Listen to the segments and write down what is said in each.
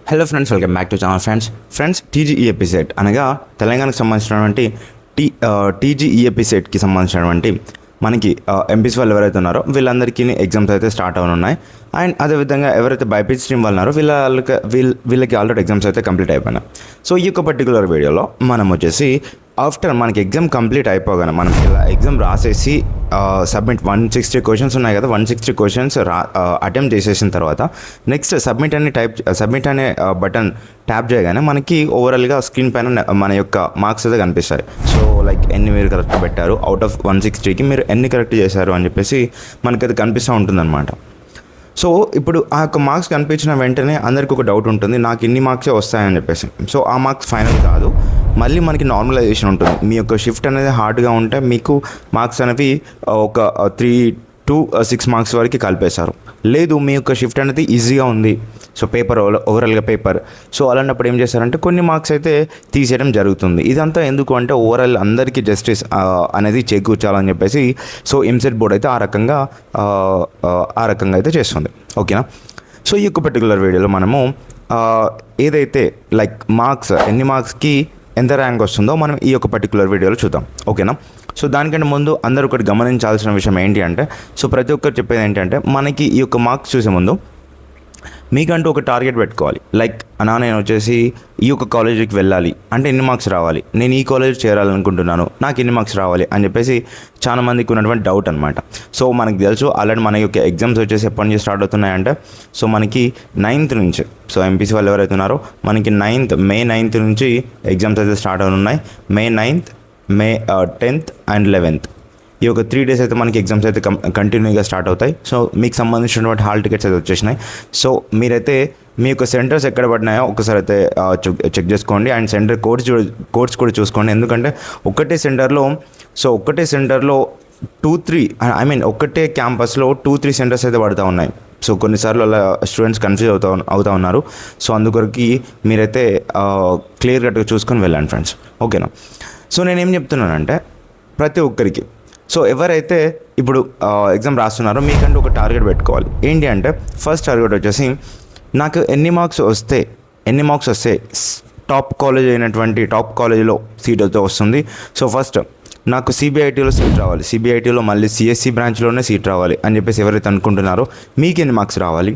Hello friends, welcome back to channel. Friends TGEAP CET అనగా తెలంగాణకు సంబంధించినటువంటి టీజీఈఏపీ సెట్కి సంబంధించినటువంటి మనకి ఎంపీసీ వాళ్ళు ఎవరైతే ఉన్నారో వీళ్ళందరికీ ఎగ్జామ్స్ అయితే స్టార్ట్ అవనున్నాయి. అండ్ అదేవిధంగా ఎవరైతే బైపీసీ స్ట్రీమ్ వాళ్ళు ఉన్నారో వీళ్ళకి ఆల్రెడీ ఎగ్జామ్స్ అయితే కంప్లీట్ అయిపోయినాయి. సో ఈ యొక్క పర్టికులర్ వీడియోలో మనం వచ్చేసి ఆఫ్టర్ మనకి ఎగ్జామ్ కంప్లీట్ అయిపోగానే మనం ఇలా ఎగ్జామ్ రాసేసి సబ్మిట్ 160 క్వశ్చన్స్ ఉన్నాయి కదా, 160 క్వశ్చన్స్ అటెంప్ట్ చేసేసిన తర్వాత నెక్స్ట్ సబ్మిట్ అనే బటన్ ట్యాప్ చేయగానే మనకి ఓవరాల్గా స్క్రీన్ పైన మన యొక్క మార్క్స్ అయితే కనిపిస్తాయి. సో లైక్ ఎన్ని మీరు కరెక్ట్ పెట్టారు, అవుట్ ఆఫ్ 160కి మీరు ఎన్ని కరెక్ట్ చేశారు అని చెప్పేసి మనకి అది కనిపిస్తూ ఉంటుందన్నమాట. సో ఇప్పుడు ఆ యొక్క మార్క్స్ కనిపించిన వెంటనే అందరికీ ఒక డౌట్ ఉంటుంది, నాకు ఇన్ని మార్క్సే వస్తాయని చెప్పేసి. సో ఆ మార్క్స్ ఫైనల్ కాదు, మళ్ళీ మనకి నార్మలైజేషన్ ఉంటుంది. మీ యొక్క షిఫ్ట్ అనేది హార్డ్గా ఉంటే మీకు మార్క్స్ అనేవి ఒక 3 to 6 మార్క్స్ వరకు కలిపేశారు. లేదు మీ యొక్క షిఫ్ట్ అనేది ఈజీగా ఉంది, సో పేపర్ ఓవరాల్గా పేపర్, సో అలాంటప్పుడు ఏం చేస్తారంటే కొన్ని మార్క్స్ అయితే తీసేయడం జరుగుతుంది. ఇదంతా ఎందుకు అంటే ఓవరాల్ అందరికీ జస్టిస్ అనేది చేకూర్చాలని చెప్పేసి సో ఎంసెట్ బోర్డ్ అయితే ఆ రకంగా అయితే చేస్తుంది. ఓకేనా. సో ఈ యొక్క పర్టికులర్ వీడియోలో మనము ఏదైతే లైక్ మార్క్స్ ఎన్ని మార్క్స్కి ఎంత ర్యాంక్ వస్తుందో మనం ఈ యొక్క పర్టికులర్ వీడియోలో చూద్దాం. ఓకేనా. సో దానికంటే ముందు అందరూ ఒకటి గమనించాల్సిన విషయం ఏంటి అంటే, సో ప్రతి ఒక్కరు చెప్పేది ఏంటంటే మనకి ఈ యొక్క మార్క్స్ చూసే ముందు మీకంటూ ఒక టార్గెట్ పెట్టుకోవాలి. లైక్ నేను వచ్చేసి ఈ యొక్క కాలేజీకి వెళ్ళాలి అంటే ఎన్ని మార్క్స్ రావాలి, నేను ఈ కాలేజ్ చేరాలనుకుంటున్నాను నాకు ఎన్ని మార్క్స్ రావాలి అని చెప్పేసి చాలా మందికి ఉన్నటువంటి డౌట్ అనమాట. సో మనకు తెలుసు ఆల్రెడీ మన యొక్క ఎగ్జామ్స్ వచ్చేసి ఎప్పటి నుంచి స్టార్ట్ అవుతున్నాయంటే, సో మనకి 9th నుంచి, సో ఎంపీసీ వాళ్ళు ఎవరైతే ఉన్నారో మనకి May 9th నుంచి ఎగ్జామ్స్ అయితే స్టార్ట్ అవుతున్నాయి. May 9th, May 10th and 11th ఈ ఒక 3 days అయితే మనకి ఎగ్జామ్స్ అయితే కంటిన్యూగా స్టార్ట్ అవుతాయి. సో మీకు సంబంధించినటువంటి హాల్ టికెట్స్ అయితే వచ్చేసినాయి. సో మీరైతే మీ యొక్క సెంటర్స్ ఎక్కడ పడినాయో ఒకసారి అయితే చెక్ చేసుకోండి. అండ్ సెంటర్ కోడ్స్ కూడా చూసుకోండి. ఎందుకంటే ఒకటే సెంటర్లో 2-3 ఒకటే క్యాంపస్లో 2-3 సెంటర్స్ అయితే పడుతూ ఉన్నాయి. సో కొన్నిసార్లు అలా స్టూడెంట్స్ కన్ఫ్యూజ్ అవుతూ ఉన్నారు. సో అందుకొరకు మీరైతే క్లియర్ కట్గా చూసుకొని వెళ్ళండి ఫ్రెండ్స్. ఓకేనా. సో నేనేం చెప్తున్నానంటే ప్రతి ఒక్కరికి, సో ఎవరైతే ఇప్పుడు ఎగ్జామ్ రాస్తున్నారో మీకంటూ ఒక టార్గెట్ పెట్టుకోవాలి. ఏంటి అంటే ఫస్ట్ టార్గెట్ వచ్చేసి నాకు ఎన్ని మార్క్స్ వస్తే టాప్ కాలేజీలో సీట్ అయితే వస్తుంది. సో ఫస్ట్ నాకు సిబిఐటీలో సీట్ రావాలి, సిబిఐటీలో మళ్ళీ సిఎస్సి బ్రాంచ్లోనే సీట్ రావాలి అని చెప్పేసి ఎవరైతే అనుకుంటున్నారో మీకు ఎన్ని మార్క్స్ రావాలి.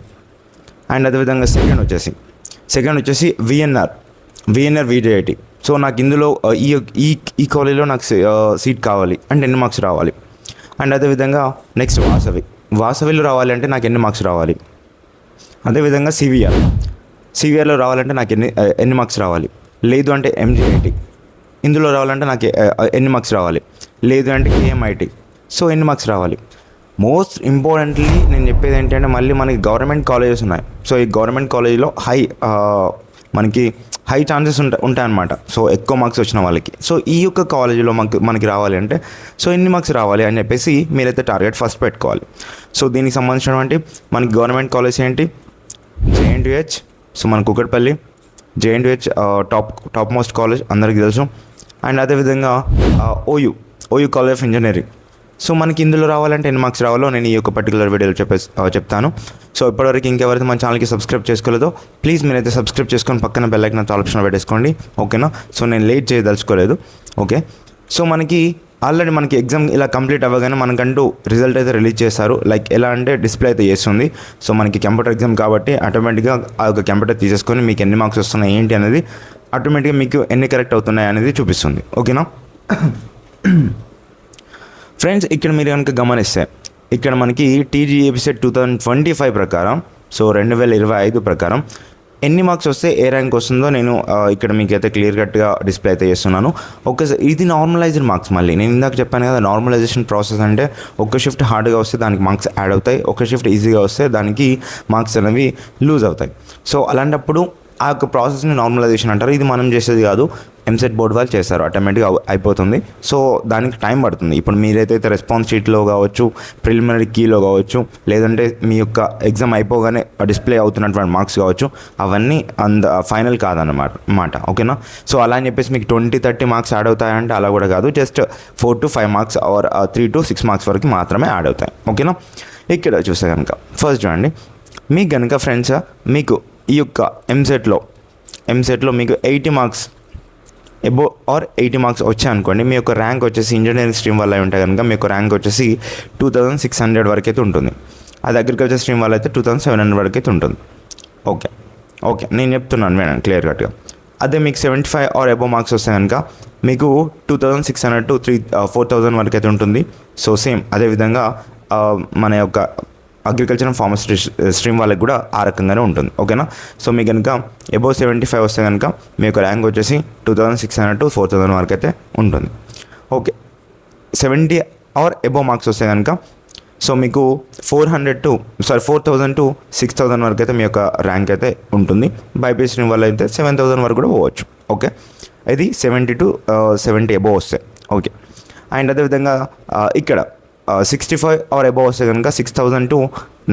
అండ్ అదేవిధంగా సెకండ్ వచ్చేసి విఎన్ఆర్ విజేఐటి. సో నాకు ఇందులో ఈ కాలేజీలో నాకు సీట్ కావాలి అంటే ఎన్ని మార్క్స్ రావాలి. అండ్ అదేవిధంగా నెక్స్ట్ వాసవిలో రావాలి అంటే నాకు ఎన్ని మార్క్స్ రావాలి. అదేవిధంగా సివిఆర్లో రావాలంటే నాకు ఎన్ని మార్క్స్ రావాలి. లేదు అంటే ఎంజిఐటి ఇందులో రావాలంటే నాకు ఎన్ని మార్క్స్ రావాలి. లేదు అంటే కేఎంఐటి, సో ఎన్ని మార్క్స్ రావాలి. మోస్ట్ ఇంపార్టెంట్లీ నేను చెప్పేది ఏంటంటే మళ్ళీ మనకి గవర్నమెంట్ కాలేజెస్ ఉన్నాయి. సో ఈ గవర్నమెంట్ కాలేజీలో మనకి హై ఛాన్సెస్ ఉంటాయన్నమాట. సో ఎక్కువ మార్క్స్ వచ్చిన వాళ్ళకి. సో ఈ యొక్క కాలేజీలో మనకి రావాలి అంటే సో ఎన్ని మార్క్స్ రావాలి అని చెప్పేసి మీరైతే టార్గెట్ ఫస్ట్ పెట్టుకోవాలి. సో దీనికి సంబంధించినటువంటి మనకి గవర్నమెంట్ కాలేజ్ ఏంటి, JNTH. సో మన Kukatpally JNTH top most college అందరికీ తెలుసు. అండ్ అదేవిధంగా OU college of engineering. So మనకి ఇందులో రావాలంటే ఎన్ని మార్క్స్ రావాలో నేను ఈ యొక్క పర్టికులర్ వీడియోలో చెప్తాను. సో ఇప్పటివరకు ఇంకెవరైతే మన ఛానల్కి సబ్స్క్రైబ్ చేసుకోలేదో ప్లీజ్ మీరైతే సబ్స్క్రైబ్ చేసుకొని పక్కన బెల్ ఐకాన్ ఆల్ ఆప్షన్ పెట్టేసుకోండి. ఓకేనా. సో నేను లేట్ చేయదలుచుకోలేదు. ఓకే. సో మనకి ఆల్రెడీ మనకి ఎగ్జామ్ ఇలా కంప్లీట్ అవ్వగానే మనకంటూ రిజల్ట్ అయితే రిలీజ్ చేస్తారు. లైక్ ఎలా అంటే డిస్ప్లే అయితే చేస్తుంది. సో మనకి కంప్యూటర్ ఎగ్జామ్ కాబట్టి ఆటోమేటిక్గా ఆ యొక్క కంప్యూటర్ తీసేసుకొని మీకు ఎన్ని మార్క్స్ వస్తున్నాయి ఏంటి అనేది ఆటోమేటిక్గా మీకు ఎన్ని కరెక్ట్ అవుతున్నాయి అనేది చూపిస్తుంది. ఓకేనా. ఫ్రెండ్స్ ఇక్కడ మీరు కనుక గమనిస్తే ఇక్కడ మనకి టీజీఈఏపీ సెట్ 2025 ప్రకారం, సో 2025 ప్రకారం ఎన్ని మార్క్స్ వస్తే ఏ ర్యాంక్ వస్తుందో నేను ఇక్కడ మీకు అయితే క్లియర్ కట్గా డిస్ప్లే అయితే చేస్తున్నాను. ఇది నార్మలైజ్డ్ మార్క్స్. మళ్ళీ నేను ఇందాక చెప్పాను కదా, నార్మలైజేషన్ ప్రాసెస్ అంటే ఒక షిఫ్ట్ హార్డ్గా వస్తే దానికి మార్క్స్ యాడ్ అవుతాయి, ఒక షిఫ్ట్ ఈజీగా వస్తే దానికి మార్క్స్ అనేవి లూజ్ అవుతాయి. సో అలాంటప్పుడు ఆ యొక్క ప్రాసెస్ని నార్మలైజేషన్ అంటారు. ఇది మనం చేసేది కాదు, ఎంసెట్ బోర్డ్ వాళ్ళు చేస్తారు, ఆటోమేటిక్గా అయిపోతుంది. సో దానికి టైం పడుతుంది. ఇప్పుడు మీరైతే రెస్పాన్స్ షీట్లో కావచ్చు, ప్రిలిమినరీ కీలో కావచ్చు, లేదంటే మీ యొక్క ఎగ్జామ్ అయిపోగానే డిస్ప్లే అవుతున్నటువంటి మార్క్స్ కావచ్చు, అవన్నీ ఫైనల్ కాదన్నమాట. ఓకేనా. సో అలా అని చెప్పేసి మీకు 20-30 మార్క్స్ యాడ్ అవుతాయంటే అలా కూడా కాదు, just 4 to 5 marks or 3 to 6 marks వరకు మాత్రమే యాడ్ అవుతాయి. ఓకేనా. ఇక్కడ చూస్తే కనుక ఫస్ట్ చూడండి, మీకు కనుక ఫ్రెండ్స్ మీకు ఈ యొక్క ఎంసెట్లో మీకు 80 మార్క్స్ ఎబో ఆర్ 80 మార్క్స్ వచ్చాయనుకోండి, మీ యొక్క ర్యాంక్ వచ్చేసి ఇంజనీరింగ్ స్ట్రీమ్ వల్ల ఉంటే కనుక మీ యొక్క ర్యాంక్ వచ్చేసి 2600 వరకు అయితే ఉంటుంది. అది అగ్రికల్చర్ స్ట్రీమ్ వల్ల అయితే 2700 వరకు అయితే ఉంటుంది. ఓకే నేను చెప్తున్నాను వినండి క్లియర్ కట్గా. అదే మీకు 75 ఆర్ ఎబో మార్క్స్ వస్తే కనుక మీకు 2600 to 4000 వరకు అయితే ఉంటుంది. సో సేమ్ అదేవిధంగా మన యొక్క అగ్రికల్చర్ అండ్ ఫార్మసీ స్ట్రీమ్ వాళ్ళకి కూడా ఆ రకంగానే ఉంటుంది. ఓకేనా. సో మీకు కనుక ఎబో 75 వస్తే కనుక మీ యొక్క ర్యాంక్ వచ్చేసి 2600 to 4000 వరకు అయితే ఉంటుంది. ఓకే, 70 ఆర్ ఎబో మార్క్స్ వస్తే కనుక సో మీకు 4000 to 6000 వరకు అయితే మీ యొక్క ర్యాంక్ అయితే ఉంటుంది. బైపీసీ స్ట్రీమ్ వల్ల అయితే 7000 వరకు కూడా పోవచ్చు. ఓకే, ఇది 70 to 70 ఎబో వస్తాయి. ఓకే, అండ్ అదేవిధంగా ఇక్కడ 65 ఆర్ ఎబో వస్తే కనుక 6000 to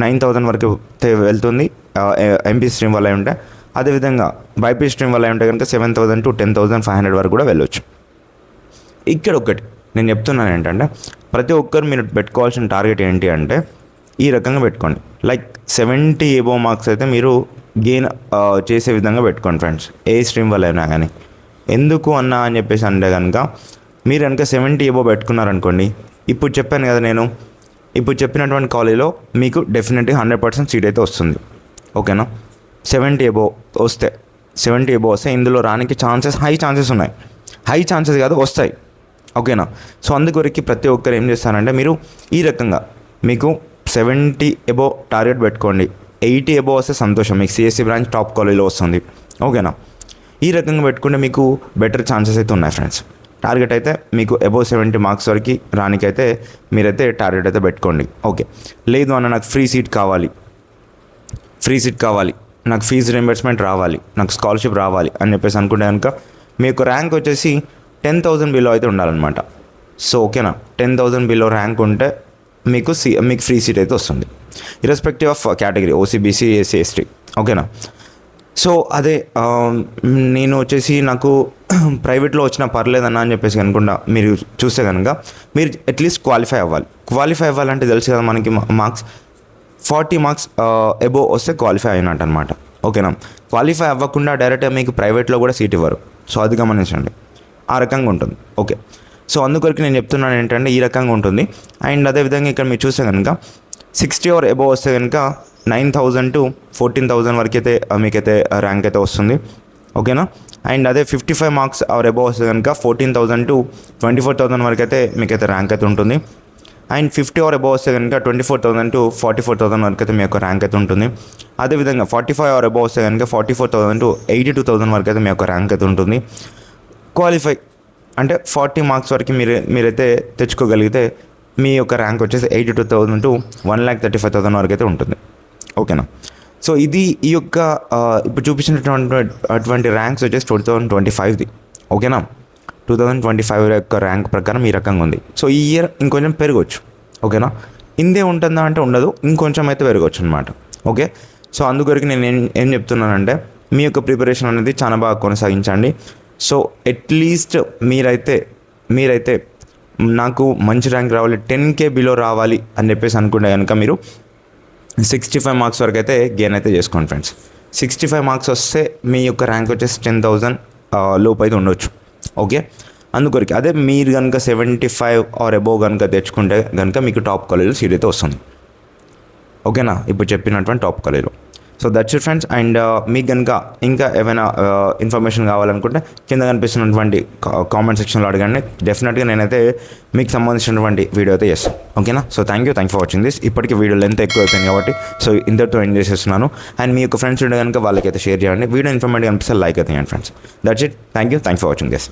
9000 వరకు వెళ్తుంది ఎంపీ స్ట్రీమ్ వల్ల ఉంటే. అదేవిధంగా బైపీసీ స్ట్రీమ్ వల్ల ఉంటే కనుక 7000 to 10,500 వరకు కూడా వెళ్ళొచ్చు. ఇక్కడ ఒకటి నేను చెప్తున్నాను ఏంటంటే, ప్రతి ఒక్కరు మీరు పెట్టుకోవాల్సిన టార్గెట్ ఏంటి అంటే ఈ రకంగా పెట్టుకోండి. లైక్ 70 ఎబో మార్క్స్ అయితే మీరు గెయిన్ చేసే విధంగా పెట్టుకోండి ఫ్రెండ్స్, ఏ స్ట్రీమ్ వల్ల అయినా కానీ. ఎందుకు అన్నా అని చెప్పేసి అంటే కనుక మీరు కనుక 70 ఎబో పెట్టుకున్నారనుకోండి, ఇప్పుడు చెప్పాను కదా నేను, ఇప్పుడు చెప్పినటువంటి కాలేజీలో మీకు డెఫినెట్గా 100% సీట్ అయితే వస్తుంది. ఓకేనా. 70 ఎబో వస్తే ఇందులో రానికి హై ఛాన్సెస్ ఉన్నాయి. హై ఛాన్సెస్ కాదు, వస్తాయి. ఓకేనా. సో అందుకొరికి ప్రతి ఒక్కరు ఏం చేస్తారంటే మీరు ఈ రకంగా మీకు 70 ఎబో టార్గెట్ పెట్టుకోండి. 80 ఎబో వస్తే సంతోషం, మీకు సిఎస్సి బ్రాంచ్ టాప్ కాలేజీలో వస్తుంది. ఓకేనా. ఈ రకంగా పెట్టుకుంటే మీకు బెటర్ ఛాన్సెస్ అయితే ఉన్నాయి ఫ్రెండ్స్. టార్గెట్ అయితే మీకు అబోవ్ 70 మార్క్స్ వరకు రానికైతే మీరైతే టార్గెట్ అయితే పెట్టుకోండి. ఓకే, లేదు అన్న నాకు ఫ్రీ సీట్ కావాలి, నాకు ఫీజు రీయింబర్స్మెంట్ రావాలి, నాకు స్కాలర్షిప్ రావాలి అని చెప్పేసి అనుకుంటే కనుక మీ యొక్క ర్యాంక్ వచ్చేసి 10,000 బిలో అయితే ఉండాలన్నమాట. సో ఓకేనా, 10,000 బిలో ర్యాంక్ ఉంటే మీకు ఫ్రీ సీట్ అయితే వస్తుంది, irrespective of category, OCBC, SC, ST. ఓకేనా. సో అదే నేను వచ్చేసి నాకు ప్రైవేట్లో వచ్చినా పర్లేదన్నా అని చెప్పేసి అనుకుంటా మీరు చూస్తే కనుక మీరు అట్లీస్ట్ క్వాలిఫై అవ్వాలంటే తెలుసు కదా మనకి మార్క్స్ 40 మార్క్స్ అబోవ్ వస్తే క్వాలిఫై అయినట్టు అనమాట. ఓకేనా. క్వాలిఫై అవ్వకుండా డైరెక్ట్గా మీకు ప్రైవేట్లో కూడా సీట్ ఇవ్వరు. సో అది గమనించండి, ఆ రకంగా ఉంటుంది. ఓకే, సో అందుకొరకు నేను చెప్తున్నాను ఏంటంటే ఈ రకంగా ఉంటుంది. అండ్ అదేవిధంగా ఇక్కడ మీరు చూస్తే కనుక 60 ఆర్ అబోవ్ వస్తే కనుక 9,000 to 14,000 వరకు అయితే మీకైతే ర్యాంక్ అయితే వస్తుంది. ఓకేనా. అండ్ అదే 55 మార్క్స్ ఆర్ అబోవ్ వస్తే కనుక 14,000 to 24,000 వరకు అయితే మీకైతే ర్యాంక్ అయితే ఉంటుంది. అండ్ 50 ఆర్ అబోవ్ వస్తే కనుక 24,000 to 44,000 వరకు అయితే మీ యొక్క ర్యాంక్ అయితే ఉంటుంది. అదేవిధంగా 45 ఆర్ అబోవ్ వస్తే కనుక 44,000 to 82,000 వరకు అయితే మీ యొక్క ర్యాంక్ అయితే ఉంటుంది. క్వాలిఫై అంటే 40 మార్క్స్ వరకు మీరైతే తెచ్చుకోగలిగితే మీ యొక్క ర్యాంక్ వచ్చేసి 82,000 to 1,35,000 వరకు అయితే ఉంటుంది. ఓకేనా. సో ఇది ఈ యొక్క ఇప్పుడు చూపించినటువంటి ర్యాంక్స్ వచ్చేసి 2025ది. ఓకేనా. 2025 యొక్క ర్యాంక్ ప్రకారం ఈ రకంగా ఉంది. సో ఈ ఇయర్ ఇంకొంచెం పెరగవచ్చు. ఓకేనా. ఇందే ఉంటుందా అంటే ఉండదు, ఇంకొంచెం అయితే పెరగవచ్చు అనమాట. ఓకే, సో అందుకొరకు నేను ఏం చెప్తున్నానంటే మీ యొక్క ప్రిపరేషన్ అనేది చాలా బాగా కొనసాగించండి. సో అట్లీస్ట్ మీరైతే నాకు మంచి ర్యాంక్ రావాలి, 10K బిలో రావాలి అని చెప్పేసి అనుకుంటే కనుక మీరు 65 మార్క్స్ వరకు అయితే గెయిన్ అయితే చేసుకోండి ఫ్రెండ్స్. 65 మార్క్స్ వస్తే మీ యొక్క ర్యాంక్ వచ్చేసి 10,000 లోపు అయితే ఉండొచ్చు. ఓకే, అందుకొరికి అదే మీరు కనుక 75 ఆర్ అబోవ్ కనుక తెచ్చుకుంటే కనుక మీకు టాప్ కాలేజీలో సీట్ అయితే వస్తుంది. ఓకేనా, ఇప్పుడు చెప్పినటువంటి టాప్ కాలేజీలో. So that's it friends. And మీకు కనుక ఇంకా ఏమైనా ఇన్ఫర్మేషన్ కావాలనుకుంటే కింద కనిపిస్తున్నటువంటి కామెంట్ సెక్షన్లో అడగండి. డెఫినెట్గా నేనైతే మీకు సంబంధించినటువంటి వీడియో అయితే చేస్తాను. ఓకేనా. So thank you for watching this. ఇప్పటికీ వీడియో లెంత్ ఎక్కువ అయిపోయింది కాబట్టి సో ఇంతటితో ఎండ్ చేసేస్తున్నాను. అండ్ మీ యొక్క ఫ్రెండ్స్ ఉంటే కనుక వాళ్ళకైతే షేర్ చేయండి. వీడియో ఇన్ఫర్మేటివ్ అనిపిస్తే లైక్ అయితే చేయండి friends. That's it. Thank you for watching this.